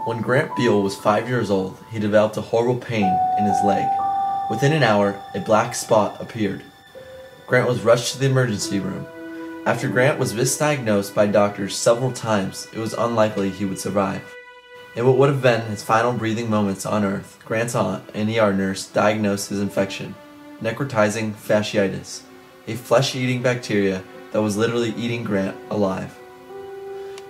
When Grant Beale was 5 years old, he developed a horrible pain in his leg. Within an hour, a black spot appeared. Grant was rushed to the emergency room. After Grant was misdiagnosed by doctors several times, it was unlikely he would survive. In what would have been his final breathing moments on Earth, Grant's aunt, an ER nurse, diagnosed his infection, necrotizing fasciitis, a flesh-eating bacteria that was literally eating Grant alive.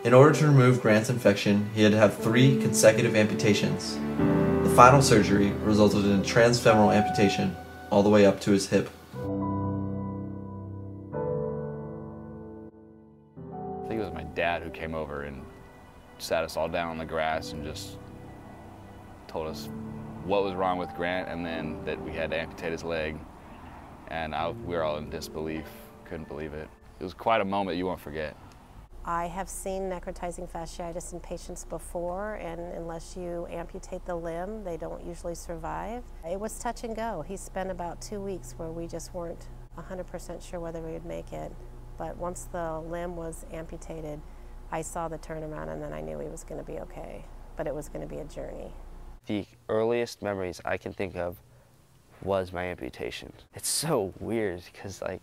In order to remove Grant's infection, he had to have 3 consecutive amputations. The final surgery resulted in a transfemoral amputation all the way up to his hip. I think it was my dad who came over and sat us all down on the grass and just told us what was wrong with Grant, and then that we had to amputate his leg. And we were all in disbelief, couldn't believe it. It was quite a moment you won't forget. I have seen necrotizing fasciitis in patients before, and unless you amputate the limb, they don't usually survive. It was touch and go. He spent about 2 weeks where we just weren't 100% sure whether we would make it. But once the limb was amputated, I saw the turnaround, and then I knew he was going to be okay. But it was going to be a journey. The earliest memories I can think of was my amputation. It's so weird because, like,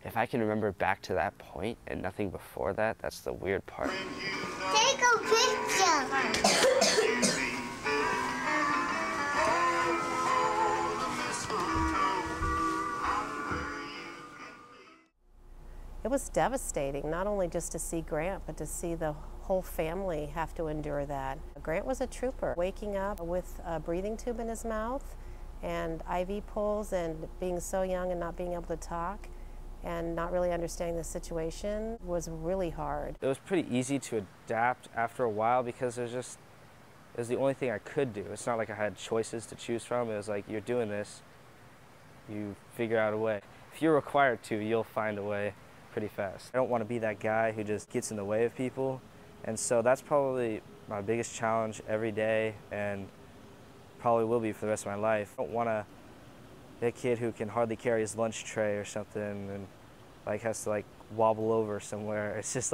if I can remember back to that point and nothing before that, that's the weird part. Take a picture. It was devastating, not only just to see Grant, but to see the whole family have to endure that. Grant was a trooper, waking up with a breathing tube in his mouth and IV pulls, and being so young and not being able to talk and not really understanding the situation was really hard. It was pretty easy to adapt after a while because it was the only thing I could do. It's not like I had choices to choose from. It was like, you're doing this, you figure out a way. If you're required to, you'll find a way pretty fast. I don't want to be that guy who just gets in the way of people, and so that's probably my biggest challenge every day, and probably will be for the rest of my life. I don't want to be a kid who can hardly carry his lunch tray or something and like has to like wobble over somewhere. It's just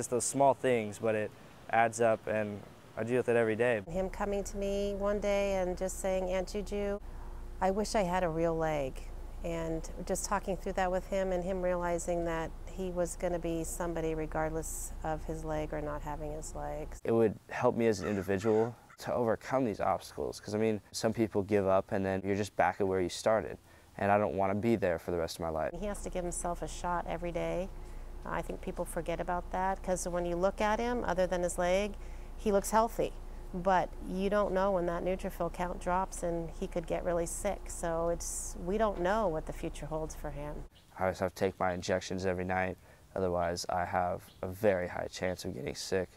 those small things, but it adds up, and I deal with it every day. Him coming to me one day and just saying, "Aunt Juju, I wish I had a real leg." And just talking through that with him, and him realizing that he was going to be somebody regardless of his leg or not having his legs. It would help me as an individual to overcome these obstacles, because I mean, some people give up and then you're just back at where you started, and I don't want to be there for the rest of my life. He has to give himself a shot every day. I think people forget about that, because when you look at him, other than his leg, he looks healthy. But you don't know when that neutrophil count drops and he could get really sick. So we don't know what the future holds for him. I always have to take my injections every night. Otherwise, I have a very high chance of getting sick.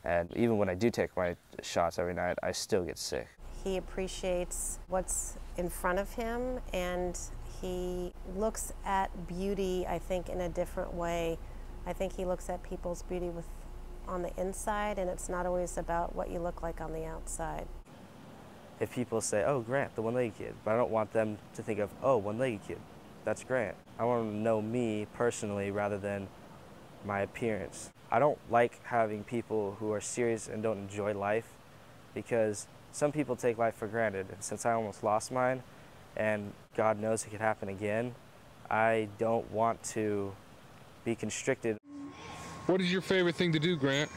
And even when I do take my shots every night, I still get sick. He appreciates what's in front of him, and he looks at beauty, I think, in a different way. I think he looks at people's beauty on the inside, and it's not always about what you look like on the outside. If people say, "Oh, Grant, the one-legged kid," but I don't want them to think of, "Oh, one-legged kid, that's Grant." I want them to know me personally rather than my appearance. I don't like having people who are serious and don't enjoy life, because some people take life for granted. And since I almost lost mine, and God knows it could happen again, I don't want to be constricted. What is your favorite thing to do, Grant?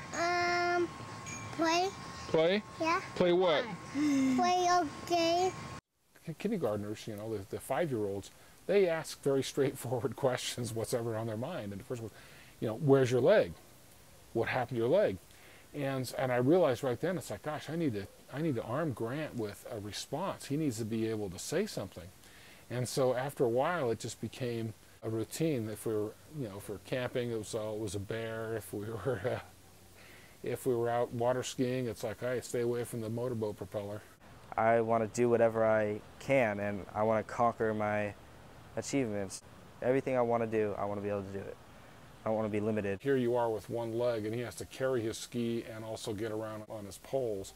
Play. Play? Yeah. Play what? Play a game. Kindergartners, you know, the 5-year-olds, they ask very straightforward questions, what's ever on their mind. And the first one, you know, where's your leg? What happened to your leg? And I realized right then, it's like, gosh, I need to arm Grant with a response. He needs to be able to say something. And so after a while, it just became a routine. If we were, you know, if we were camping, it was a bear. If we were out water skiing, it's like, hey, stay away from the motorboat propeller. I want to do whatever I can, and I want to conquer my achievements. Everything I want to do, I want to be able to do it. I don't want to be limited. Here you are with one leg, and he has to carry his ski and also get around on his poles.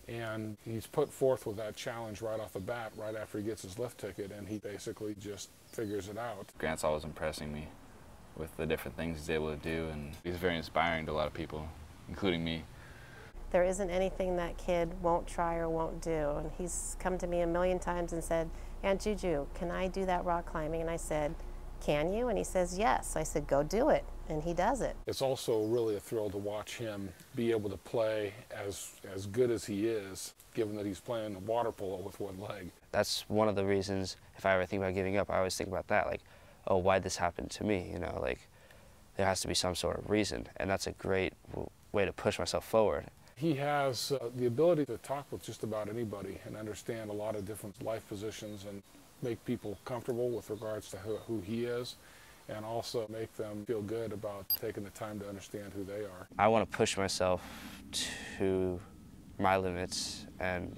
And he's put forth with that challenge right off the bat, right after he gets his lift ticket, and he basically just figures it out. Grant's always impressing me with the different things he's able to do, and he's very inspiring to a lot of people, including me. There isn't anything that kid won't try or won't do. And he's come to me a million times and said, Aunt Juju, can I do that rock climbing? And I said, can you? And he says, yes. I said, go do it. And he does it. It's also really a thrill to watch him be able to play as good as he is, given that he's playing water polo with one leg. That's one of the reasons, if I ever think about giving up, I always think about that, like, oh, why'd this happen to me? You know, like, there has to be some sort of reason, and that's a great way to push myself forward. He has the ability to talk with just about anybody and understand a lot of different life positions and make people comfortable with regards to who he is, and also make them feel good about taking the time to understand who they are. I want to push myself to my limits and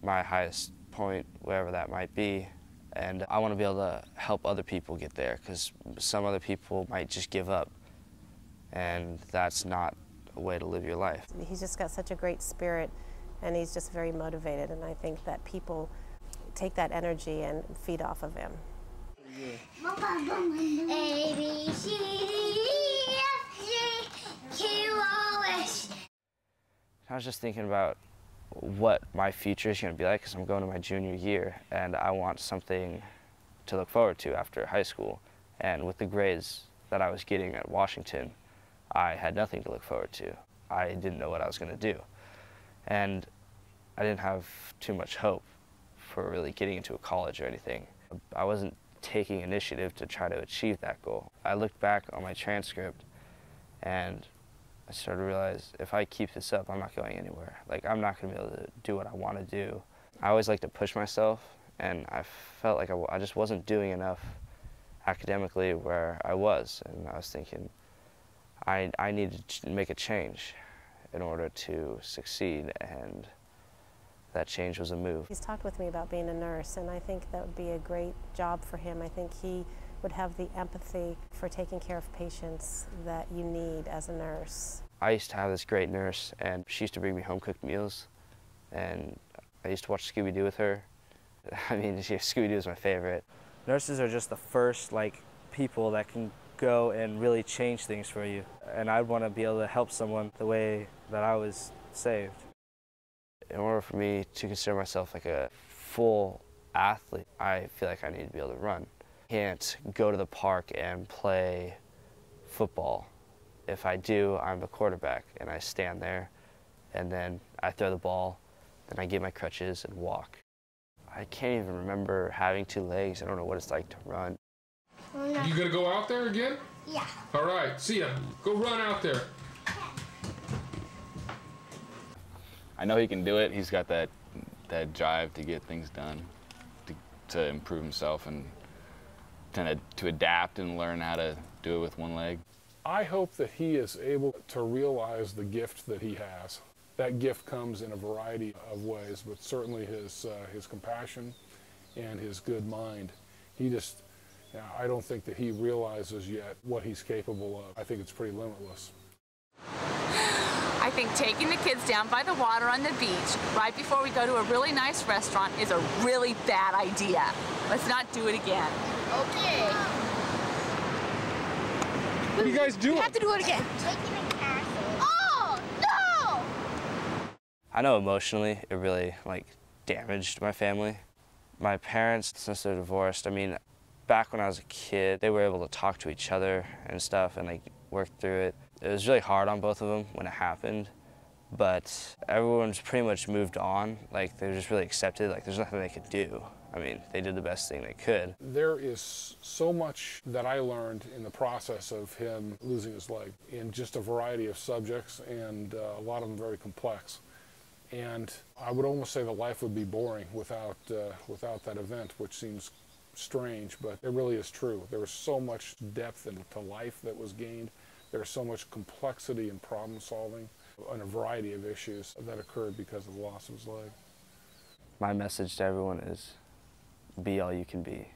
my highest point, wherever that might be. And I want to be able to help other people get there, because some other people might just give up, and that's not a way to live your life. He's just got such a great spirit, and he's just very motivated, and I think that people take that energy and feed off of him. A, B, C, D, E, F, G, Q, O, S. I was just thinking about what my future is going to be like, because I'm going to my junior year, and I want something to look forward to after high school. And with the grades that I was getting at Washington, I had nothing to look forward to. I didn't know what I was going to do. And I didn't have too much hope for really getting into a college or anything. I wasn't taking initiative to try to achieve that goal. I looked back on my transcript and I started to realize, if I keep this up, I'm not going anywhere. Like, I'm not going to be able to do what I want to do. I always like to push myself, and I felt like I just wasn't doing enough academically where I was. And I was thinking, I needed to make a change in order to succeed, and that change was a move. He's talked with me about being a nurse, and I think that would be a great job for him. I think he would have the empathy for taking care of patients that you need as a nurse. I used to have this great nurse, and she used to bring me home-cooked meals, and I used to watch Scooby-Doo with her. I mean, Scooby-Doo is my favorite. Nurses are just the first, like, people that can go and really change things for you, and I'd want to be able to help someone the way that I was saved. In order for me to consider myself like a full athlete, I feel like I need to be able to run. I can't go to the park and play football. If I do, I'm the quarterback, and I stand there, and then I throw the ball, then I get my crutches and walk. I can't even remember having 2 legs. I don't know what it's like to run. You gonna go out there again? Yeah. All right, see ya. Go run out there. I know he can do it. He's got that drive to get things done, to improve himself, and to adapt and learn how to do it with one leg. I hope that he is able to realize the gift that he has. That gift comes in a variety of ways, but certainly his compassion and his good mind. I don't think that he realizes yet what he's capable of. I think it's pretty limitless. I think taking the kids down by the water on the beach right before we go to a really nice restaurant is a really bad idea. Let's not do it again. Okay. What are you guys doing? We have to do it again. Making a castle. Oh, no! I know emotionally it really damaged my family. My parents, since they're divorced, I mean, back when I was a kid, they were able to talk to each other and stuff and work through it. It was really hard on both of them when it happened, but everyone's pretty much moved on. They're just really accepted. There's nothing they could do. I mean, they did the best thing they could. There is so much that I learned in the process of him losing his leg in just a variety of subjects, and a lot of them very complex. And I would almost say that life would be boring without that event, which seems strange, but it really is true. There was so much depth into life that was gained. There's so much complexity and problem solving on a variety of issues that occurred because of the loss of his leg. My message to everyone is, be all you can be.